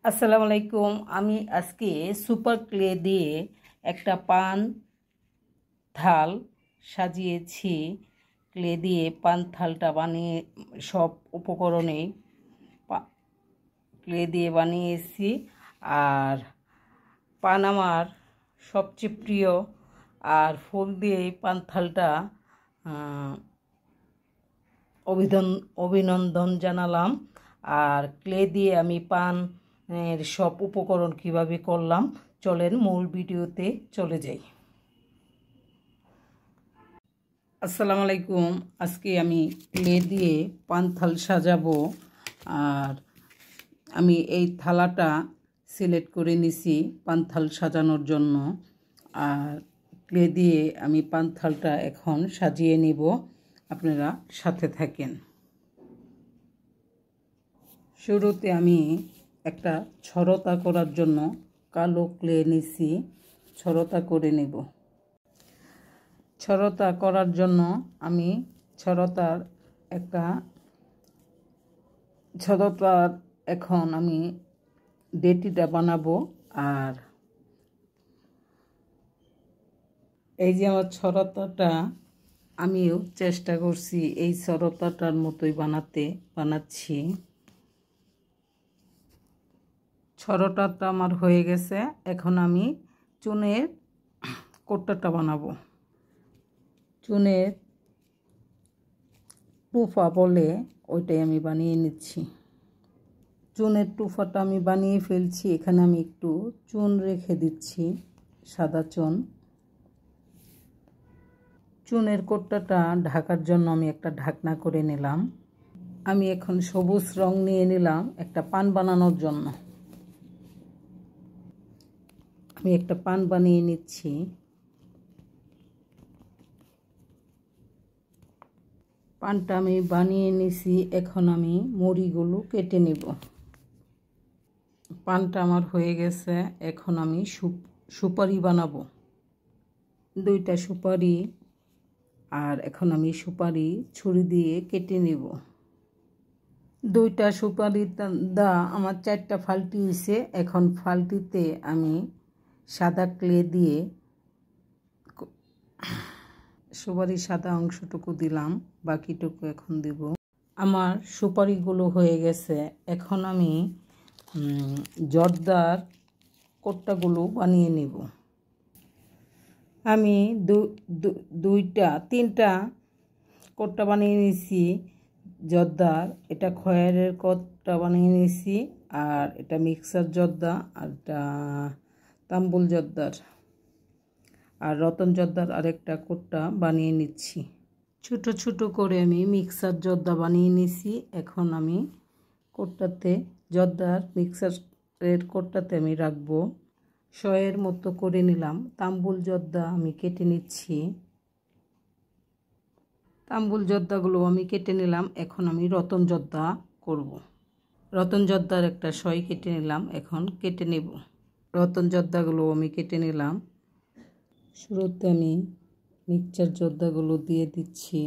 আসসালামু আলাইকুম। আমি আজকে সুপার ক্লে দিয়ে একটা পান থাল সাজিয়েছি। ক্লে দিয়ে পান থালটা বানিয়ে সব উপকরণে ক্লে দিয়ে বানিয়েছি। আর পান আমার সবচেয়ে প্রিয়, আর ফুল দিয়ে পান থালটা অভিনন্দন জানালাম। আর ক্লে দিয়ে আমি পানের সব উপকরণ কিভাবে করলাম, চলেন মূল ভিডিওতে চলে যাই। আসসালামু আলাইকুম। আজকে আমি ক্লে দিয়ে পান থাল সাজাবো। আর আমি এই থালাটা সিলেক্ট করে নিছি পান থাল সাজানোর জন্য। আর ক্লে দিয়ে আমি পান থালটা এখন সাজিয়ে নিব, আপনারা সাথে থাকেন। শুরুতে আমি একটা ছড়তা করার জন্য কালো ক্লে নিছি, ছড়তা করে নেব। ছড়তা করার জন্য আমি ছড়তার এখন আমি ডেটিটা বানাবো। আর এই যে আমার ছড়তাটা, আমিও চেষ্টা করছি এই ছড়তাটার মতোই বানাচ্ছি। ছড়তাটা আমার হয়ে গেছে। এখন আমি চুনের কোট্টাটা বানাবো। চুনের টুফা বলে ওইটাই আমি বানিয়ে নিচ্ছি। চুনের টুফাটা আমি বানিয়ে ফেলছি। এখানে আমি একটু চুন রেখে দিচ্ছি, সাদা চুন। চুনের কোট্টাটা ঢাকার জন্য আমি একটা ঢাকনা করে নিলাম। আমি এখন সবুজ রং নিয়ে নিলাম একটা পান বানানোর জন্য। আমি একটা পান বানিয়ে নিচ্ছি। পানটা আমি বানিয়ে নিছি। এখন আমি মুড়িগুলো কেটে নেব। পানটা আমার হয়ে গেছে। এখন আমি সুপারি বানাবো, 2টা সুপারি। আর এখন আমি সুপারি ছুরি দিয়ে কেটে নেব। 2টা সুপারি দা আমার 4টা ফাল্টি হয়েছে। এখন ফাল্টিতে আমি সাদা ক্লে দিয়ে সুপারির সাদা অংশটুকু দিলাম, বাকিটুকু এখন দিব। আমার সুপারিগুলো হয়ে গেছে। এখন আমি জর্দার কোট্টাগুলো বানিয়ে নেব। আমি 3টা কোট্টা বানিয়ে নিয়েছি জর্দার। এটা খয়েরের কোট্টা বানিয়ে নিয়েছি, আর এটা মিক্সার জর্দা, আর এটা তাম্বুল জর্দার, আর রতন জর্দার আরেকটা কোট্টা বানিয়ে নিচ্ছি। ছোট ছোট করে আমি মিক্সার জর্দা বানিয়ে নিছি। এখন আমি কোট্টাতে জর্দার মিক্সারের কোট্টাতে আমি রাখবো। শয়ের মতো করে নিলাম। তাম্বুল জর্দা আমি কেটে নিচ্ছি। তাম্বুল জর্দাগুলো আমি কেটে নিলাম। এখন আমি রতন জর্দা করব। রতন জর্দার একটা শয় কেটে নিলাম, এখন কেটে নেব। রতন জর্দাগুলো আমি কেটে নিলাম। শুরুতে আমি মিক্সচার জর্দাগুলো দিয়ে দিচ্ছি।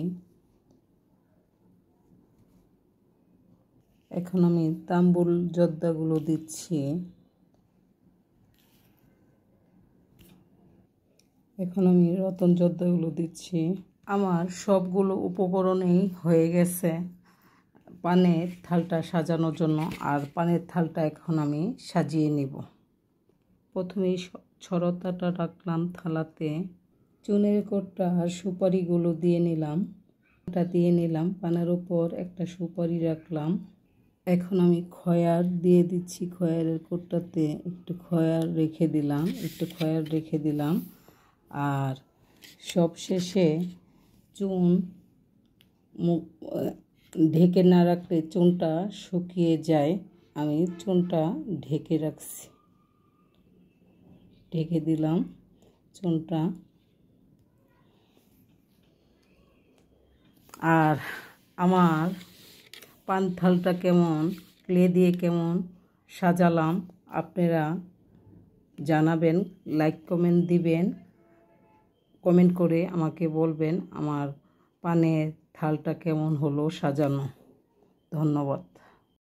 এখন আমি তাম্বুল জর্দাগুলো দিচ্ছি। এখন আমি রতন জর্দাগুলো দিচ্ছি। আমার সবগুলো উপকরণেই হয়ে গেছে পানের থালটা সাজানোর জন্য। আর পানের থালটা এখন আমি সাজিয়ে নিব। প্রথমেই ছড়তাটা রাখলাম থালাতে। চুনের কোট্টা আর সুপারিগুলো দিয়ে নিলাম। পানের উপর একটা সুপারি রাখলাম। এখন আমি খয়ার দিয়ে দিচ্ছি। খয়ারের কোট্টাতে একটু খয়ার রেখে দিলাম। আর সবশেষে চুন ঢেকে না রাখলে চুনটা শুকিয়ে যায়। আমি চুনটা ঢেকে দিলাম চুনটা। আর আমার পান থালটা ক্লে দিয়ে কেমন সাজালাম আপনারা জানাবেন, লাইক কমেন্ট দিবেন। কমেন্ট করে আমাকে বলবেন আমার পানের থালটা কেমন হলো সাজানো। ধন্যবাদ।